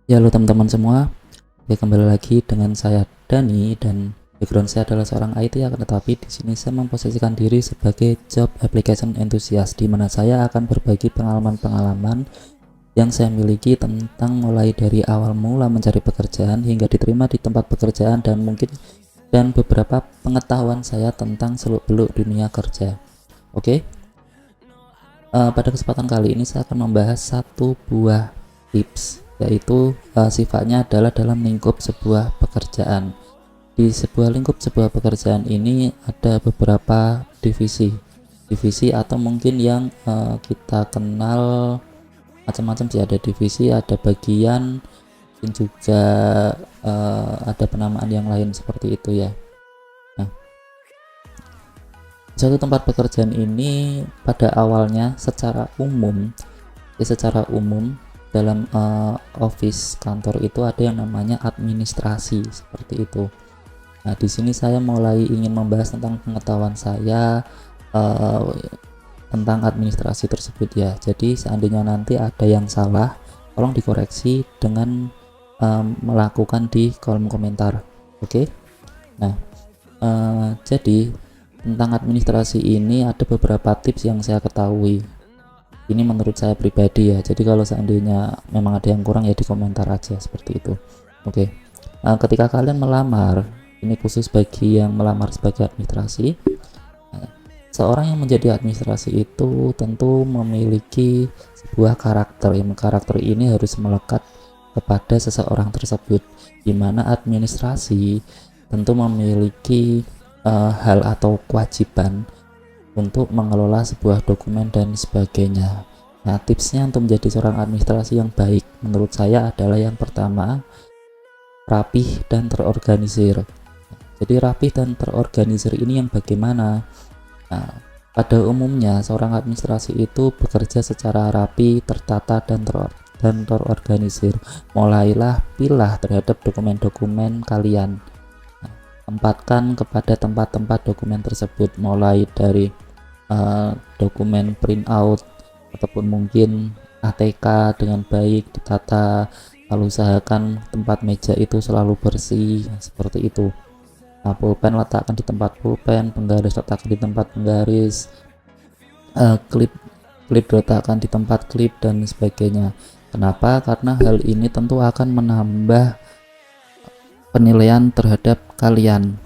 Ya, halo teman-teman semua. Ya, kembali lagi dengan saya Dani dan background saya adalah seorang IT, akan tetapi di sini saya memposisikan diri sebagai job application enthusiast, di mana saya akan berbagi pengalaman-pengalaman yang saya miliki tentang mulai dari awal mula mencari pekerjaan hingga diterima di tempat pekerjaan dan beberapa pengetahuan saya tentang seluk-beluk dunia kerja. Oke. Pada kesempatan kali ini saya akan membahas satu buah tips, yaitu sifatnya adalah dalam lingkup sebuah pekerjaan. Di sebuah lingkup sebuah pekerjaan ini ada beberapa divisi atau mungkin yang kita kenal macam-macam sih. Ada divisi, ada bagian, dan juga ada penamaan yang lain seperti itu ya. Satu tempat pekerjaan ini pada awalnya secara umum dalam office kantor itu ada yang namanya administrasi seperti itu. Nah, di sini saya mulai ingin membahas tentang pengetahuan saya tentang administrasi tersebut ya. Jadi seandainya nanti ada yang salah, tolong dikoreksi dengan melakukan di kolom komentar. Oke. Nah, jadi tentang administrasi ini ada beberapa tips yang saya ketahui. Ini menurut saya pribadi ya. Jadi kalau seandainya memang ada yang kurang ya di komentar aja seperti itu. Oke. Ketika kalian melamar, ini khusus bagi yang melamar sebagai administrasi. Seorang yang menjadi administrasi itu tentu memiliki sebuah karakter. Yang karakter ini harus melekat kepada seseorang tersebut, di mana administrasi tentu memiliki hal atau kewajiban untuk mengelola sebuah dokumen dan sebagainya. Nah, tipsnya untuk menjadi seorang administrasi yang baik menurut saya adalah yang pertama, rapih dan terorganisir. Jadi rapih dan terorganisir ini yang bagaimana? Nah, pada umumnya seorang administrasi itu bekerja secara rapi, tertata dan terorganisir. Mulailah pilah terhadap dokumen-dokumen kalian. Tempatkan kepada tempat-tempat dokumen tersebut, mulai dari dokumen printout ataupun mungkin ATK dengan baik ditata, lalu usahakan tempat meja itu selalu bersih seperti itu. Nah, pulpen letakkan di tempat pulpen, penggaris letakkan di tempat penggaris, klip letakkan di tempat klip dan sebagainya. Kenapa? Karena hal ini tentu akan menambah penilaian terhadap kalian.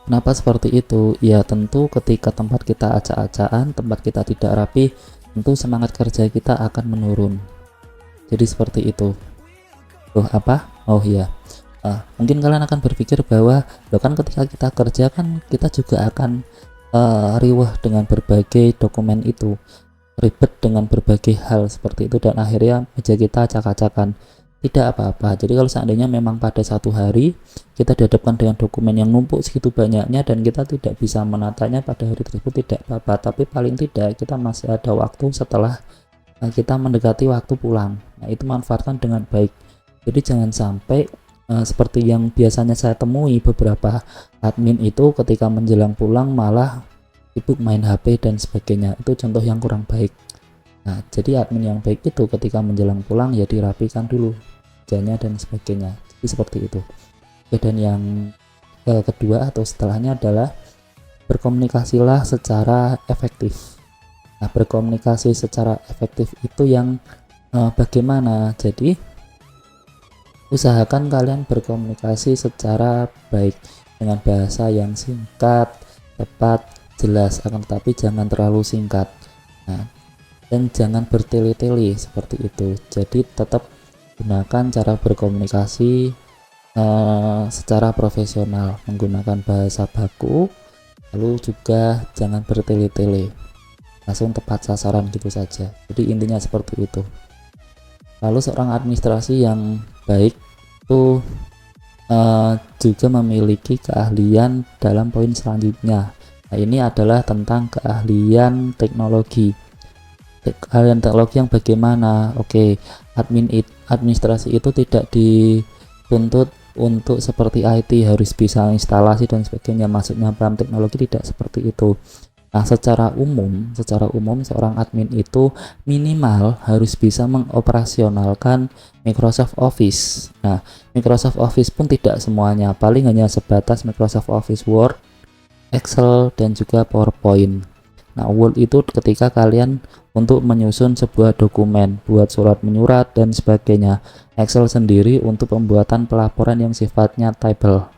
Kenapa seperti itu? Ya tentu ketika tempat kita acak-acakan, tempat kita tidak rapi, tentu semangat kerja kita akan menurun. Jadi seperti itu. Loh apa? Oh iya. Mungkin kalian akan berpikir bahwa loh kan ketika kita kerja kan kita juga akan riweh dengan berbagai dokumen itu, ribet dengan berbagai hal seperti itu, dan akhirnya meja kita acak-acakan. Tidak apa-apa. Jadi kalau seandainya memang pada satu hari kita dihadapkan dengan dokumen yang numpuk segitu banyaknya dan kita tidak bisa menatanya pada hari tersebut, tidak apa-apa. Tapi paling tidak kita masih ada waktu setelah kita mendekati waktu pulang. Nah, itu manfaatkan dengan baik. Jadi jangan sampai seperti yang biasanya saya temui beberapa admin itu ketika menjelang pulang malah sibuk main HP dan sebagainya. Itu contoh yang kurang baik. Nah, jadi admin yang baik itu ketika menjelang pulang ya dirapikan dulu kerjanya dan sebagainya. Jadi seperti itu. Oke, dan yang kedua atau setelahnya adalah berkomunikasilah secara efektif. Nah, berkomunikasi secara efektif itu yang bagaimana? Jadi usahakan kalian berkomunikasi secara baik dengan bahasa yang singkat, tepat, jelas, akan tetapi jangan terlalu singkat. Nah, dan jangan bertele-tele seperti itu. Jadi tetap gunakan cara berkomunikasi secara profesional, menggunakan bahasa baku, lalu juga jangan bertele-tele, langsung tepat sasaran gitu saja. Jadi intinya seperti itu. Lalu seorang administrasi yang baik itu juga memiliki keahlian dalam poin selanjutnya. Nah, ini adalah tentang keahlian teknologi. Keahlian teknologi yang bagaimana? Oke, administrasi itu tidak dituntut untuk seperti IT harus bisa instalasi dan sebagainya, maksudnya paham teknologi, tidak seperti itu. Nah, secara umum seorang admin itu minimal harus bisa mengoperasionalkan Microsoft Office. Nah, Microsoft Office pun tidak semuanya, paling hanya sebatas Microsoft Office Word, Excel, dan juga PowerPoint. Nah, Word itu ketika kalian untuk menyusun sebuah dokumen, buat surat menyurat dan sebagainya. Excel sendiri untuk pembuatan pelaporan yang sifatnya table.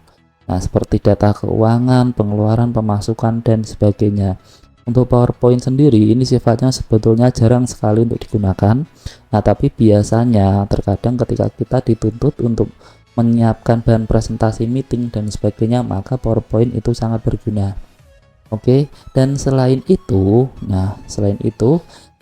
Nah, seperti data keuangan, pengeluaran, pemasukan, dan sebagainya. Untuk PowerPoint sendiri, ini sifatnya sebetulnya jarang sekali untuk digunakan. Nah, tapi biasanya terkadang ketika kita dituntut untuk menyiapkan bahan presentasi meeting dan sebagainya, maka PowerPoint itu sangat berguna. Oke, dan selain itu,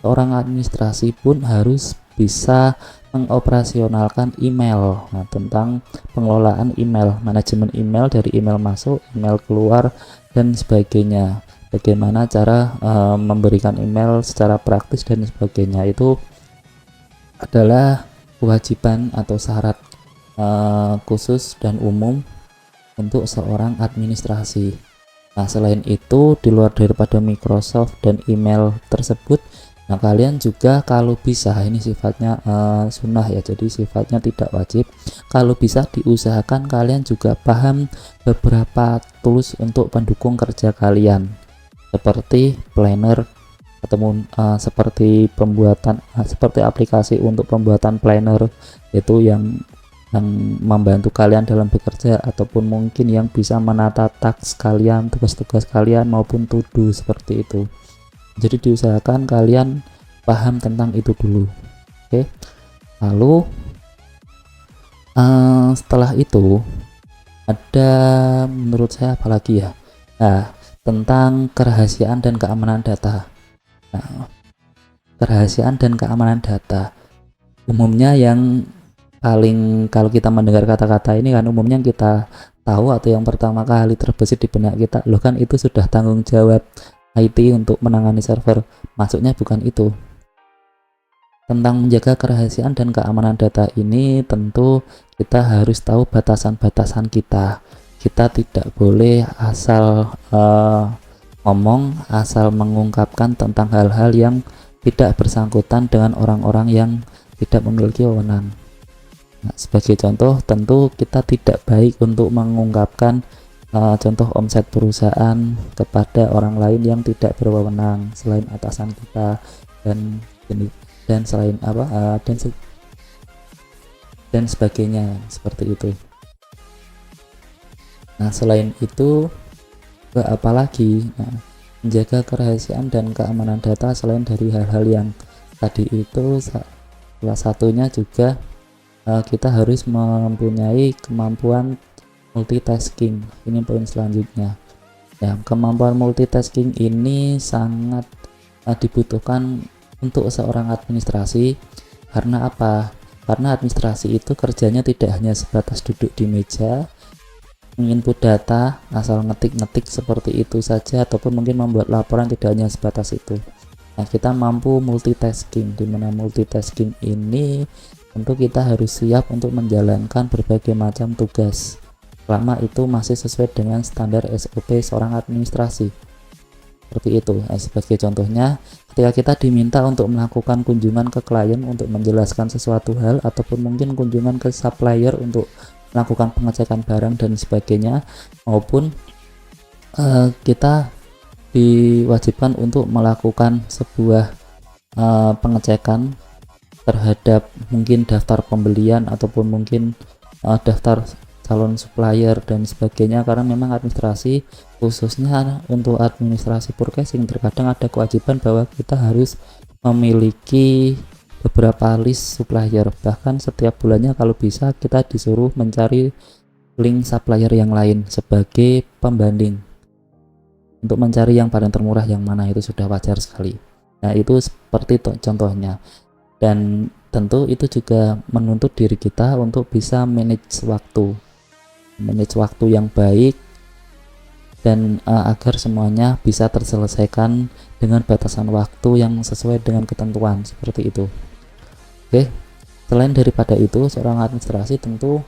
seorang administrasi pun harus bisa mengoperasionalkan email. Nah, tentang pengelolaan email, manajemen email dari email masuk, email keluar, dan sebagainya. Bagaimana cara memberikan email secara praktis dan sebagainya, itu adalah kewajiban atau syarat khusus dan umum untuk seorang administrasi. Nah, selain itu, di luar daripada Microsoft dan email tersebut, nah kalian juga kalau bisa, ini sifatnya sunnah ya, jadi sifatnya tidak wajib, kalau bisa diusahakan kalian juga paham beberapa tools untuk pendukung kerja kalian, seperti planner atau seperti seperti aplikasi untuk pembuatan planner, itu yang membantu kalian dalam bekerja, ataupun mungkin yang bisa menata task kalian, tugas-tugas kalian, maupun to-do seperti itu. Jadi diusahakan kalian paham tentang itu dulu. Oke, lalu setelah itu ada menurut saya apalagi ya, nah tentang kerahasiaan dan keamanan data. Nah, kerahasiaan dan keamanan data umumnya yang paling, kalau kita mendengar kata-kata ini kan umumnya yang kita tahu atau yang pertama kali terbesit di benak kita, loh kan itu sudah tanggung jawab IT untuk menangani server. Maksudnya bukan itu. Tentang menjaga kerahasiaan dan keamanan data ini tentu kita harus tahu batasan-batasan kita. Kita tidak boleh asal ngomong, asal mengungkapkan tentang hal-hal yang tidak bersangkutan dengan orang-orang yang tidak memiliki wewenang. Nah, sebagai contoh, tentu kita tidak baik untuk mengungkapkan contoh omset perusahaan kepada orang lain yang tidak berwenang selain atasan kita, dan selain dan sebagainya seperti itu. Nah, selain itu apalagi, menjaga kerahasiaan dan keamanan data selain dari hal-hal yang tadi itu, salah satunya juga kita harus mempunyai kemampuan multitasking. Ini poin selanjutnya ya. Kemampuan multitasking ini sangat dibutuhkan untuk seorang administrasi. Karena apa? Karena administrasi itu kerjanya tidak hanya sebatas duduk di meja menginput data, asal ngetik-ngetik seperti itu saja, ataupun mungkin membuat laporan, tidak hanya sebatas itu. Nah, kita mampu multitasking, dimana multitasking ini tentu kita harus siap untuk menjalankan berbagai macam tugas, selama itu masih sesuai dengan standar SOP seorang administrasi. Seperti itu. Nah, sebagai contohnya, ketika kita diminta untuk melakukan kunjungan ke klien untuk menjelaskan sesuatu hal, ataupun mungkin kunjungan ke supplier untuk melakukan pengecekan barang dan sebagainya, maupun kita diwajibkan untuk melakukan sebuah pengecekan terhadap mungkin daftar pembelian, ataupun mungkin daftar calon supplier dan sebagainya. Karena memang administrasi, khususnya untuk administrasi purchasing, terkadang ada kewajiban bahwa kita harus memiliki beberapa list supplier. Bahkan setiap bulannya kalau bisa kita disuruh mencari link supplier yang lain sebagai pembanding untuk mencari yang paling termurah yang mana, itu sudah wajar sekali. Nah, itu seperti contohnya. Dan tentu itu juga menuntut diri kita untuk bisa manage waktu yang baik, dan agar semuanya bisa terselesaikan dengan batasan waktu yang sesuai dengan ketentuan, seperti itu. Oke, selain daripada itu, seorang administrasi tentu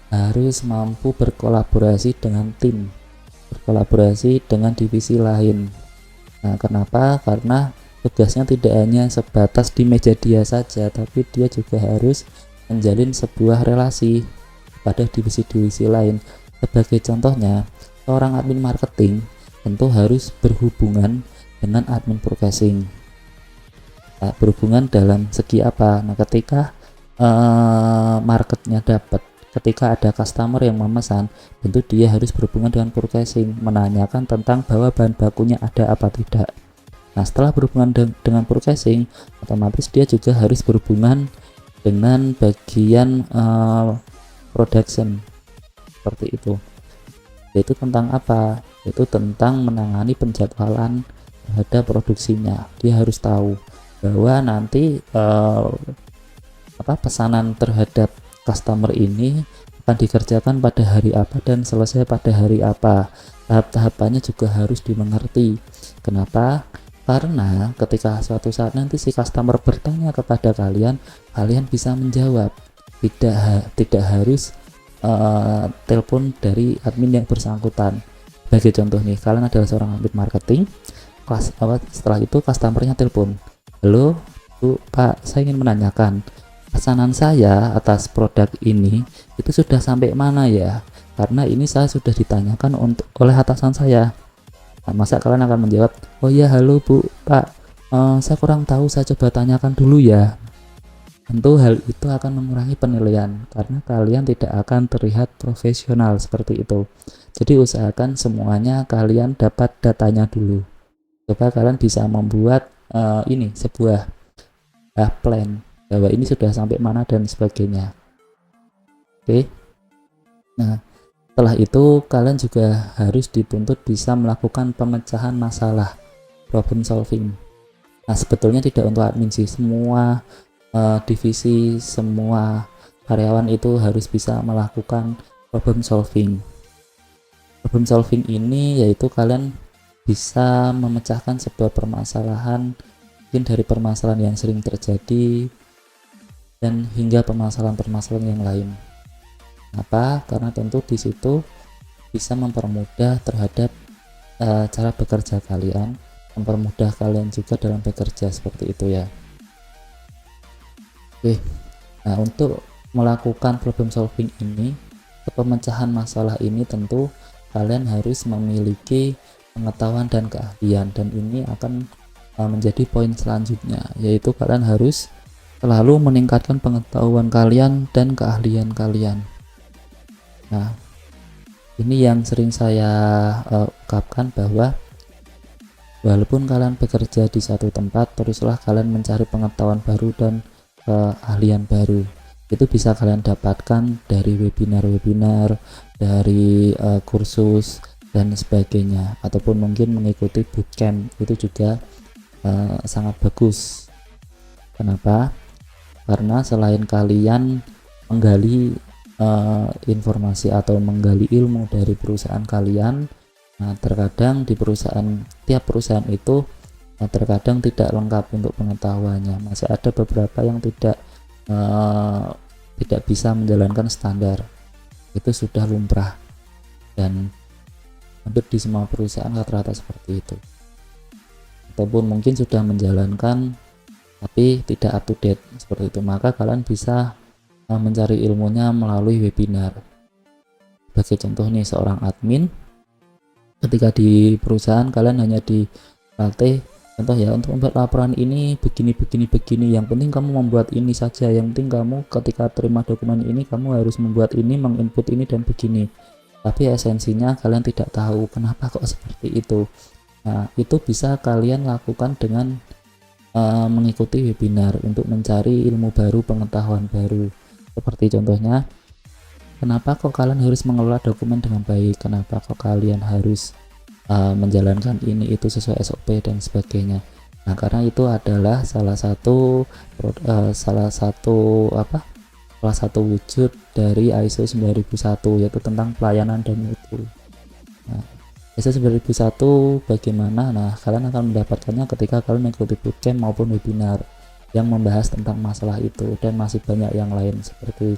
harus mampu berkolaborasi dengan tim, berkolaborasi dengan divisi lain. Nah, kenapa? Karena tugasnya tidak hanya sebatas di meja dia saja, tapi dia juga harus menjalin sebuah relasi pada divisi-divisi lain. Sebagai contohnya, seorang admin marketing tentu harus berhubungan dengan admin purchasing. Nah, berhubungan dalam segi apa? Nah, ketika marketnya dapat, ketika ada customer yang memesan, tentu dia harus berhubungan dengan purchasing, menanyakan tentang bahwa bahan bakunya ada apa tidak. Nah, setelah berhubungan dengan purchasing, otomatis dia juga harus berhubungan dengan bagian production, seperti itu. Yaitu tentang apa? Yaitu tentang menangani penjadwalan terhadap produksinya. Dia harus tahu bahwa nanti pesanan terhadap customer ini akan dikerjakan pada hari apa dan selesai pada hari apa. Tahap-tahapannya juga harus dimengerti. Kenapa? Karena ketika suatu saat nanti si customer bertanya kepada kalian, kalian bisa menjawab. Tidak harus telepon dari admin yang bersangkutan. Sebagai contoh nih, kalian adalah seorang admin marketing, setelah itu customernya telepon, halo Bu, Pak, saya ingin menanyakan pesanan saya atas produk ini itu sudah sampai mana ya, karena ini saya sudah ditanyakan oleh atasan saya. Nah, masa kalian akan menjawab, oh ya halo Bu, Pak, saya kurang tahu, saya coba tanyakan dulu ya. Tentu hal itu akan mengurangi penilaian karena kalian tidak akan terlihat profesional seperti itu. Jadi usahakan semuanya kalian dapat datanya dulu. Coba kalian bisa membuat ini sebuah plan bahwa ini sudah sampai mana dan sebagainya. Oke. Nah, setelah itu kalian juga harus dituntut bisa melakukan pemecahan masalah, problem solving. Nah, sebetulnya tidak untuk admin sih, semua divisi, semua karyawan itu harus bisa melakukan problem solving. Problem solving ini yaitu kalian bisa memecahkan sebuah permasalahan, mungkin dari permasalahan yang sering terjadi dan hingga permasalahan-permasalahan yang lain. Kenapa? Karena tentu di situ bisa mempermudah terhadap cara bekerja kalian, mempermudah kalian juga dalam bekerja, seperti itu ya. Oke. Nah, untuk melakukan problem solving ini, pemecahan masalah ini tentu kalian harus memiliki pengetahuan dan keahlian, dan ini akan menjadi poin selanjutnya, yaitu kalian harus selalu meningkatkan pengetahuan kalian dan keahlian kalian. Nah, ini yang sering saya ungkapkan bahwa walaupun kalian bekerja di satu tempat, teruslah kalian mencari pengetahuan baru dan keahlian baru. Itu bisa kalian dapatkan dari webinar-webinar, dari kursus dan sebagainya, ataupun mungkin mengikuti bootcamp. Itu juga sangat bagus. Kenapa? Karena selain kalian menggali informasi atau menggali ilmu dari perusahaan kalian, nah terkadang di tiap perusahaan itu terkadang tidak lengkap untuk pengetahuannya. Masih ada beberapa yang tidak bisa menjalankan standar. Itu sudah lumrah dan hampir di semua perusahaan rata-rata seperti itu. Ataupun mungkin sudah menjalankan tapi tidak up to date seperti itu, maka kalian bisa mencari ilmunya melalui webinar. Sebagai contoh nih, seorang admin ketika di perusahaan kalian hanya dilatih, contoh ya, untuk membuat laporan ini begini, yang penting kamu membuat ini saja, yang penting kamu ketika terima dokumen ini kamu harus membuat ini, menginput ini dan begini. Tapi esensinya kalian tidak tahu kenapa kok seperti itu. Nah, itu bisa kalian lakukan dengan mengikuti webinar untuk mencari ilmu baru, pengetahuan baru. Seperti contohnya, kenapa kok kalian harus mengelola dokumen dengan baik, kenapa kok kalian harus menjalankan ini itu sesuai SOP dan sebagainya. Nah, karena itu adalah salah satu wujud dari ISO 9001, yaitu tentang pelayanan dan mutu. Nah, ISO 9001 bagaimana? Nah, kalian akan mendapatkannya ketika kalian mengikuti bootcamp maupun webinar yang membahas tentang masalah itu, dan masih banyak yang lain seperti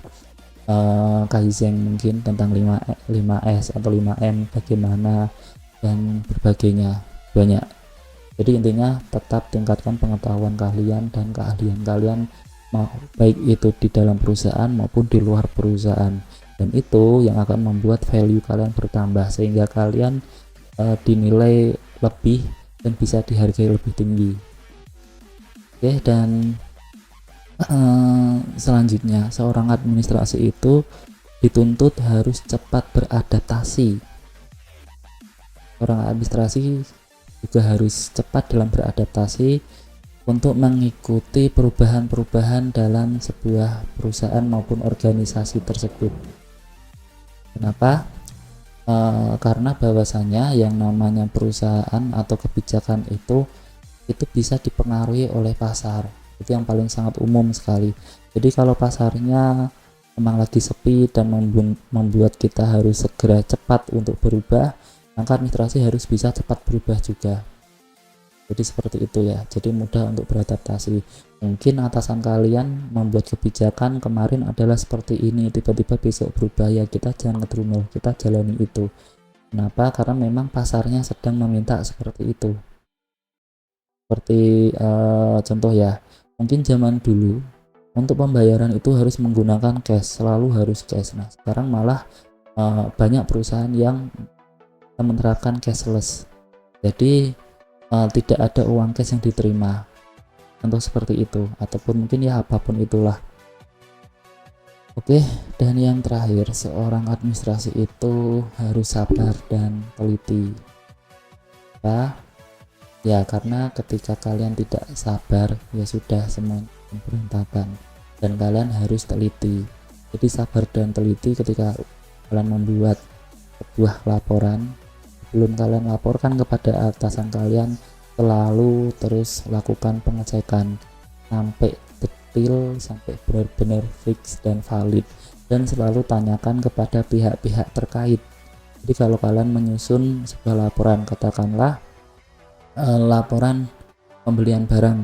Kaizen, mungkin tentang 5S atau 5M bagaimana, dan berbagainya banyak. Jadi intinya tetap tingkatkan pengetahuan kalian dan keahlian kalian, baik itu di dalam perusahaan maupun di luar perusahaan, dan itu yang akan membuat value kalian bertambah sehingga kalian dinilai lebih dan bisa dihargai lebih tinggi. Oke, dan selanjutnya seorang administrasi itu dituntut harus cepat beradaptasi. Orang administrasi juga harus cepat dalam beradaptasi untuk mengikuti perubahan-perubahan dalam sebuah perusahaan maupun organisasi tersebut. Kenapa? Karena bahwasanya yang namanya perusahaan atau kebijakan itu bisa dipengaruhi oleh pasar. Itu yang paling sangat umum sekali. Jadi kalau pasarnya memang lagi sepi dan membuat kita harus segera cepat untuk berubah, maka administrasi harus bisa cepat berubah juga. Jadi seperti itu ya, jadi mudah untuk beradaptasi. Mungkin atasan kalian membuat kebijakan kemarin adalah seperti ini, tiba-tiba besok berubah, ya kita jangan ngedrumel, kita jalani itu. Kenapa? Karena memang pasarnya sedang meminta seperti itu. Seperti contoh ya, mungkin zaman dulu untuk pembayaran itu harus menggunakan cash, selalu harus cash. Nah sekarang malah banyak perusahaan yang menerapkan cashless, jadi tidak ada uang cash yang diterima, contoh seperti itu, ataupun mungkin ya apapun itulah. Oke, dan yang terakhir, seorang administrasi itu harus sabar dan teliti. Ya karena ketika kalian tidak sabar, ya sudah semuanya berantakan, dan kalian harus teliti. Jadi sabar dan teliti ketika kalian membuat sebuah laporan. Sebelum kalian laporkan kepada atasan kalian, selalu terus lakukan pengecekan sampai detail, sampai benar-benar fix dan valid, dan selalu tanyakan kepada pihak-pihak terkait. Jadi kalau kalian menyusun sebuah laporan, katakanlah laporan pembelian barang,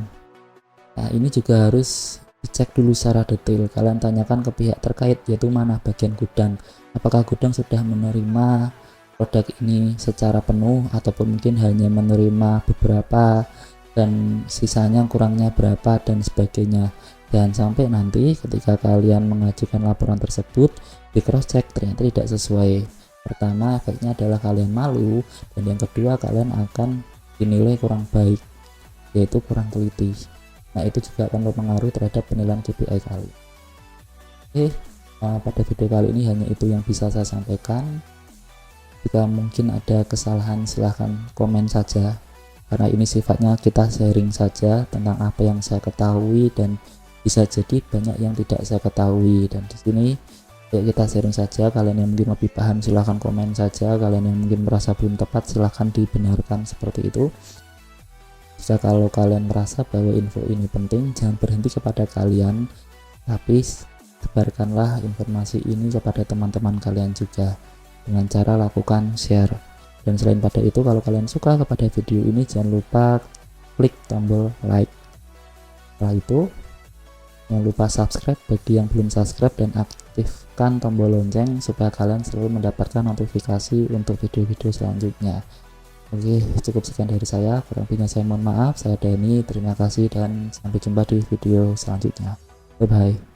nah ini juga harus dicek dulu secara detail. Kalian tanyakan ke pihak terkait, yaitu mana bagian gudang, apakah gudang sudah menerima produk ini secara penuh ataupun mungkin hanya menerima beberapa dan sisanya kurangnya berapa dan sebagainya. Jangan sampai nanti ketika kalian mengajukan laporan tersebut di cross check ternyata tidak sesuai. Pertama, efeknya adalah kalian malu, dan yang kedua kalian akan dinilai kurang baik, yaitu kurang teliti. Nah itu juga akan mempengaruhi terhadap penilaian KPI kalian. Oke, pada video kali ini hanya itu yang bisa saya sampaikan. Jika mungkin ada kesalahan silahkan komen saja, karena ini sifatnya kita sharing saja tentang apa yang saya ketahui, dan bisa jadi banyak yang tidak saya ketahui, dan di sini ya kita sharing saja. Kalian yang mungkin lebih paham silahkan komen saja, kalian yang mungkin merasa belum tepat silahkan dibenarkan seperti itu. Jika kalau kalian merasa bahwa info ini penting, jangan berhenti kepada kalian, tapi sebarkanlah informasi ini kepada teman-teman kalian juga dengan cara lakukan share. Dan selain pada itu, kalau kalian suka kepada video ini, jangan lupa klik tombol like. Setelah itu jangan lupa subscribe bagi yang belum subscribe, dan aktifkan tombol lonceng supaya kalian selalu mendapatkan notifikasi untuk video-video selanjutnya. Oke, cukup sekian dari saya, kurang lebihnya saya mohon maaf. Saya Dani, terima kasih dan sampai jumpa di video selanjutnya. Bye bye.